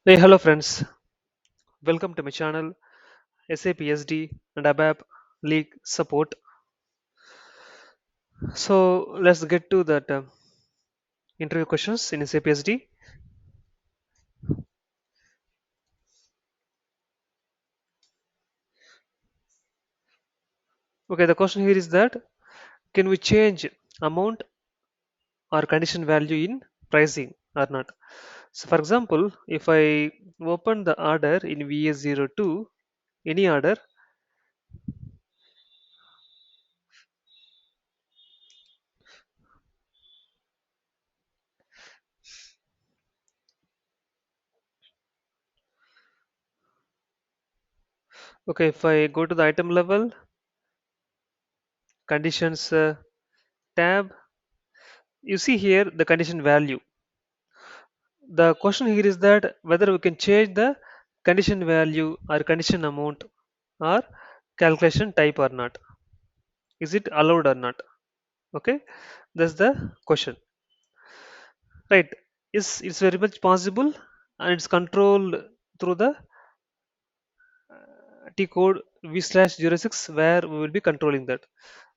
Hey, hello friends. Welcome to my channel SAP SD and ABAP League support. So let's get to that interview questions in SAP SD. Okay, the question here is that can we change amount or condition value in pricing or not? So for example, if I open the order in VS02, any order, okay, if I go to the item level, conditions tab, you see here the condition value. The question here is that whether we can change the condition value or condition amount or calculation type or not. Is it allowed or not? Okay, that's the question. Right? Is it's very much possible and it's controlled through the T code v slash 06 where we will be controlling that.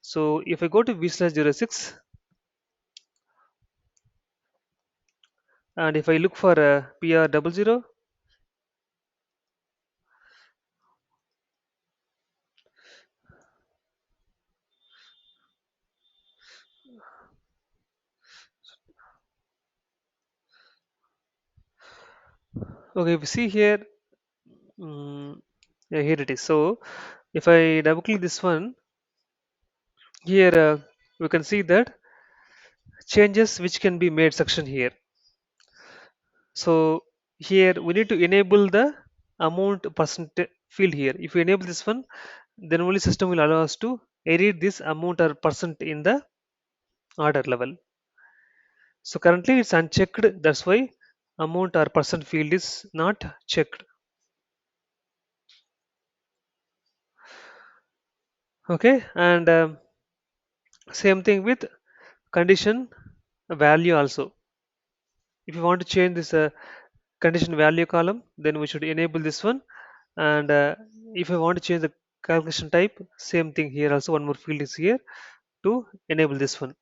So if I go to v slash 06 and if I look for a PR 00, okay, if you see here, yeah, here it is. So if I double click this one, here we can see that changes which can be made section here. So here we need to enable the amount percent field here. If we enable this one, then only system will allow us to edit this amount or percent in the order level. So currently it's unchecked, that's why amount or percent field is not checked. Okay, and same thing with condition value also. If you want to change this condition value column, then we should enable this one. And if I want to change the calculation type, same thing here also, one more field is here to enable this one.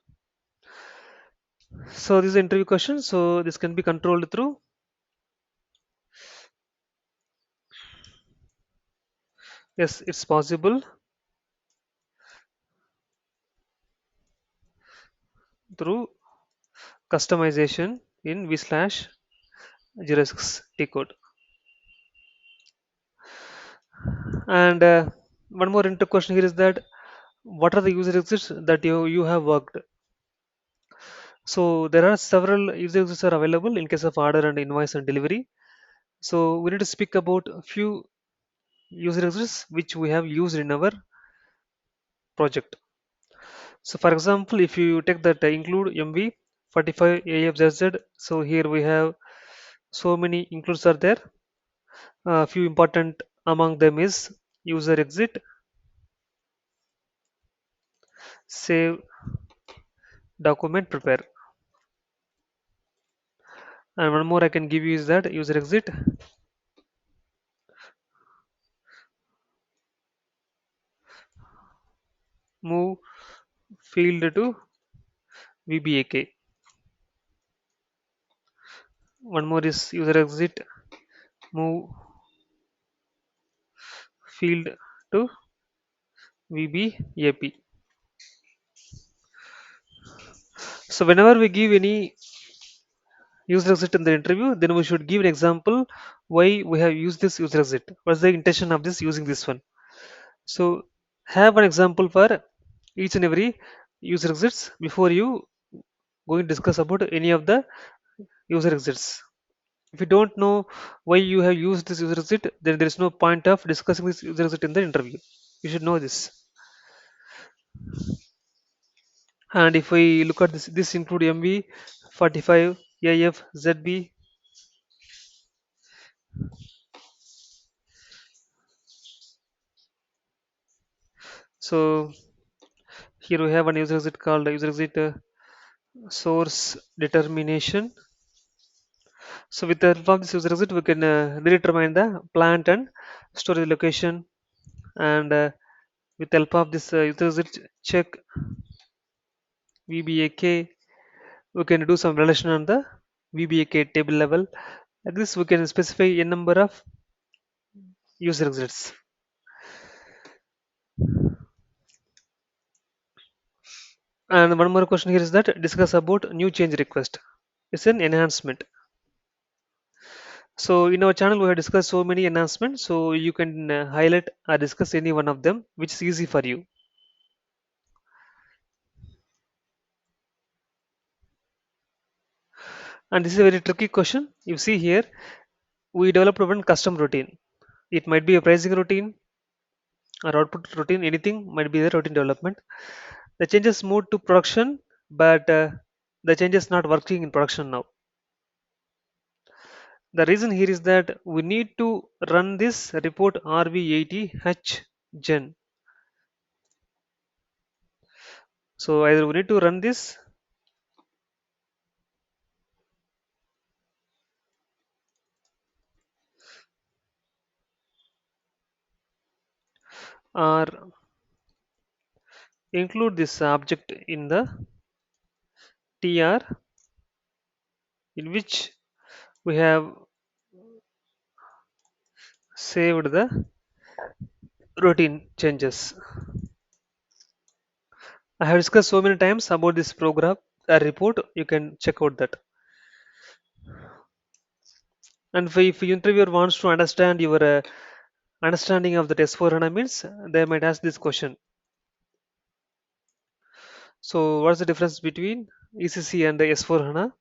So this is the interview question, so this can be controlled through, yes, it's possible through customization in v slash 06 T code. And one more inter question here is that what are the user exits that you have worked. So there are several user exits are available in case of order and invoice and delivery. So we need to speak about a few user exits which we have used in our project. So for example, if you take that include MV 45 AFZZ, so here we have so many includes are there. A few important among them is user exit, save, document, prepare. And one more I can give you is that user exit, move field to VBAK. One more is user exit, move field to VBAP. So whenever we give any user exit in the interview, then we should give an example why we have used this user exit. What's the intention of this using this one? So have an example for each and every user exits before you going to discuss about any of the user exits. If you don't know why you have used this user exit, then there is no point of discussing this user exit in the interview. You should know this. And if we look at this include MV 45 AF ZB. So here we have an user exit called user exit source determination. So with the help of this user exit, we can redetermine the plant and storage location, and with the help of this user exit check VBAK, we can do some relation on the VBAK table level. Like this, we can specify a number of user exits. And one more question here is that discuss about new change request. It's an enhancement. So in our channel, we have discussed so many enhancements. So you can highlight or discuss any one of them, which is easy for you. And this is a very tricky question. You see here, we developed one custom routine. It might be a pricing routine or output routine. Anything might be the routine development. The changes moved to production, but the changes not working in production now. The reason here is that we need to run this report RV80H gen. So either we need to run this or include this object in the TR, in which we have saved the routine changes. I have discussed so many times about this program report. You can check out that. And if interviewer wants to understand your understanding of the S4 HANA means, they might ask this question. So what's the difference between ECC and the S4 HANA?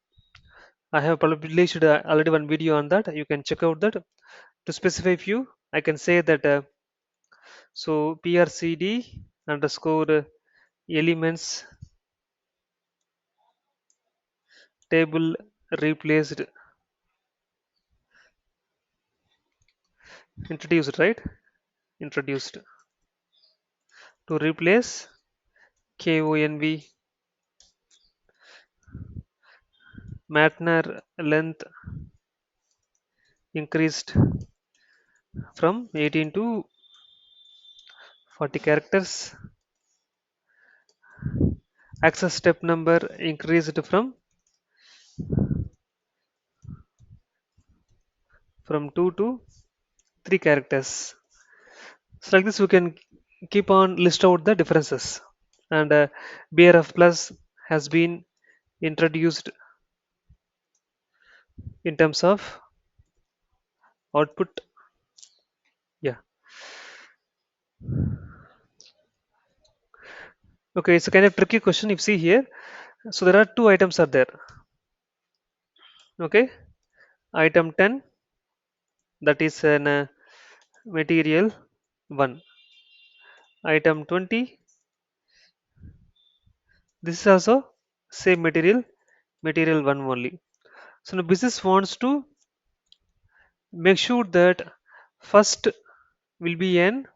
I have published already one video on that. You can check out that. To specify few, I can say that so PRCD underscore elements table replaced introduced, right? Introduced to replace KONV Matner length increased from 18 to 40 characters. Access step number increased from 2 to 3 characters. So like this, we can keep on list out the differences. And BRF plus has been introduced in terms of output. Yeah. Okay, it's a kind of tricky question. If you see here, so there are two items are there. Okay, item 10, that is an material 1. Item 20, this is also same material 1 only. So now business wants to make sure that first will be an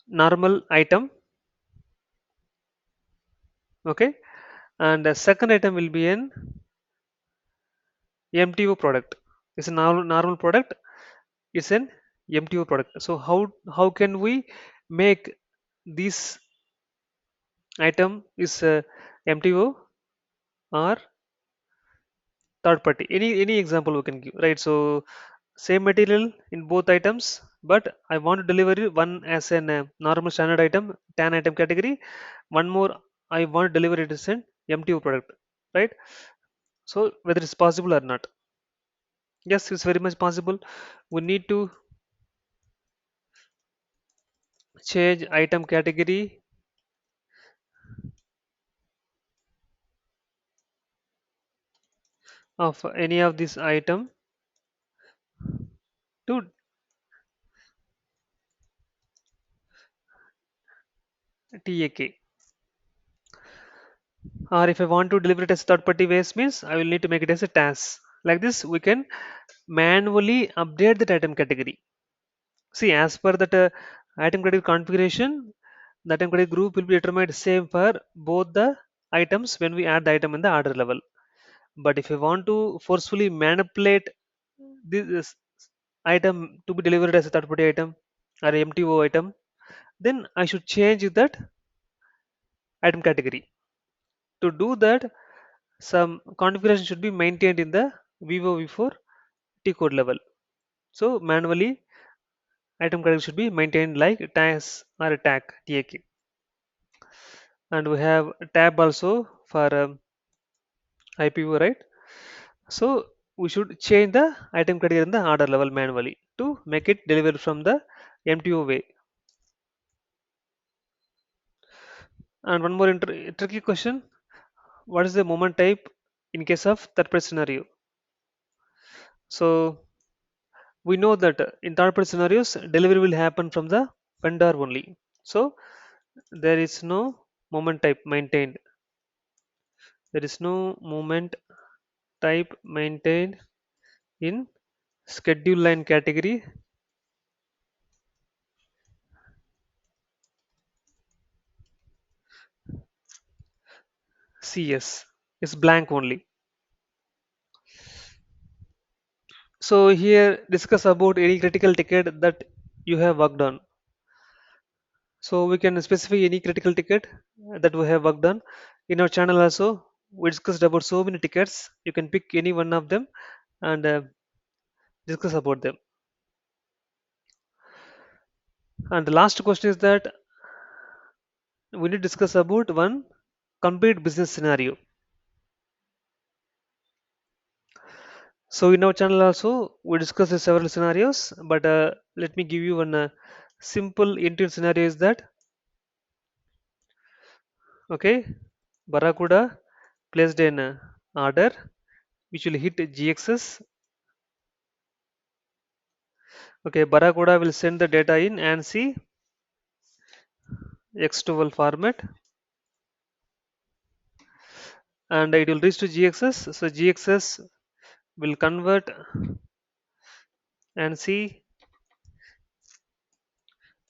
normal item, okay, and the second item will be an MTO product. It's a normal product. It's an MTO product. So how can we make this item is MTO or third party? Any example we can give, right? So same material in both items, but I want to deliver it one as an normal standard item, 10 item category. One more, I want to deliver it as an MTO product, right? So whether it's possible or not? Yes, it's very much possible. We need to change item category of any of this item to TAK. Or if I want to deliver it as third party waste means I will need to make it as a task. Like this, we can manually update that item category. See, as per that item category configuration, the item category group will be determined same for both the items when we add the item in the order level. But if I want to forcefully manipulate this item to be delivered as a third party item or MTO item, then I should change that item category. To do that, some configuration should be maintained in the Vivo V4 T code level. So manually, item category should be maintained like tags or a tag TAK. And we have a tab also for IPO, right? So we should change the item category in the order level manually to make it deliver from the MTO way. And one more tricky question: what is the moment type in case of third party scenario? So we know that in third party scenarios, delivery will happen from the vendor only. So there is no moment type maintained. There is no moment type maintained in schedule line category CS. It's blank only. So here discuss about any critical ticket that you have worked on. So we can specify any critical ticket that we have worked on. In our channel also, we discussed about so many tickets. You can pick any one of them and discuss about them. And the last question is that we need to discuss about one complete business scenario. So in our channel also, we discuss several scenarios, but let me give you one simple end-to-end scenario is that, okay, Barracuda placed an order which will hit GXS. Okay, Barracuda will send the data in ANSI X12 format and it will reach to GXS. So GXS will convert ANSI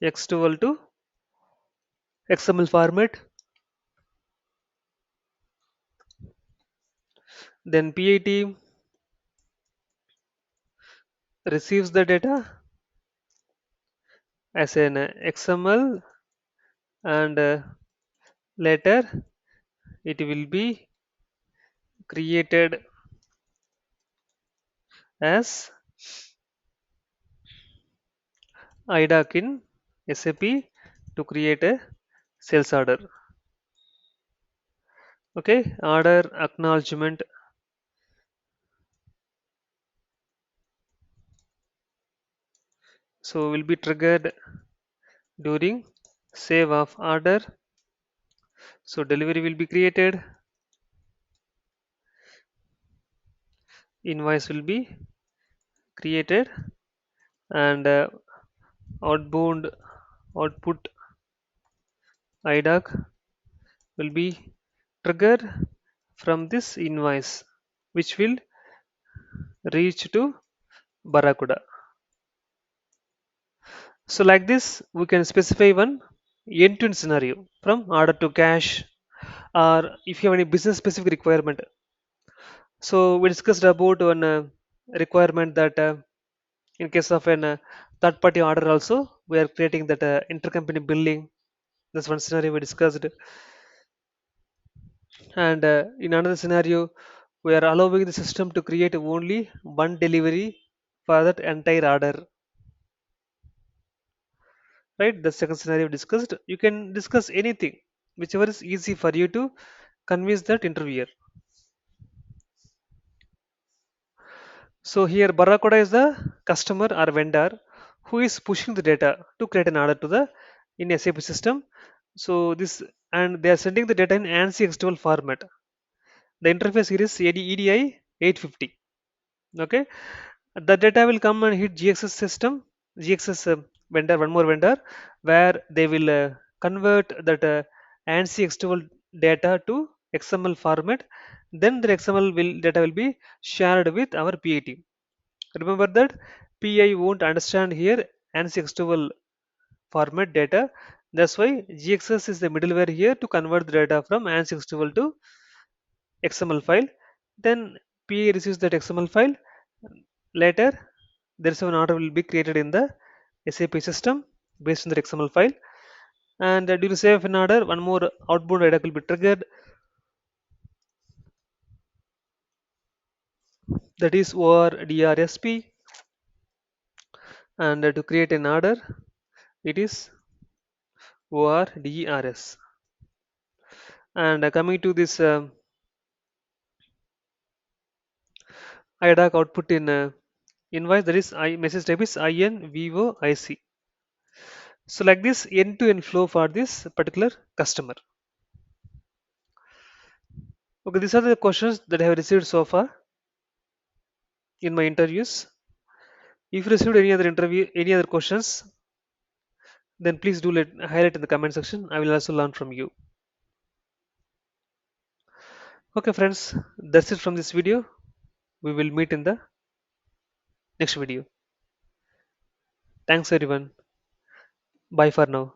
X12 to XML format. Then PIT receives the data as an XML and later it will be created as IDOC in SAP to create a sales order. Okay, order acknowledgement. So will be triggered during save of order. So delivery will be created. Invoice will be created and outbound output IDOC will be triggered from this invoice which will reach to Barracuda. So like this, we can specify one end-to-end scenario from order to cash, or if you have any business specific requirement. So we discussed about one requirement that in case of an third party order also, we are creating that intercompany billing. That's one scenario we discussed. And in another scenario, we are allowing the system to create only one delivery for that entire order. Right? The second scenario discussed. You can discuss anything, whichever is easy for you to convince that interviewer. So here Barracuda is the customer or vendor who is pushing the data to create an order to the in SAP system. So this and they are sending the data in ANSI XML format. The interface here is EDI 850. Okay, the data will come and hit GXS system, GXS vendor, one more vendor, where they will convert that ANSI XML data to XML format. Then the XML will data will be shared with our PAT. Remember that PI won't understand here ANSI XML format data. That's why GXS is the middleware here to convert the data from ANSI XML to XML file. Then PA receives that XML file. Later, there is an order will be created in the SAP system based on the XML file. And during save of an order, one more outbound IDAC will be triggered, that is ORDRSP. And to create an order, it is ORDRS. And coming to this IDAC output in invoice, that is message type is INVOIC. So like this end-to-end flow for this particular customer. Okay, these are the questions that I have received so far in my interviews. If you received any other interview, any other questions, then please do let highlight in the comment section. I will also learn from you. Okay, friends, that's it from this video. We will meet in the next video. Thanks everyone. Bye for now.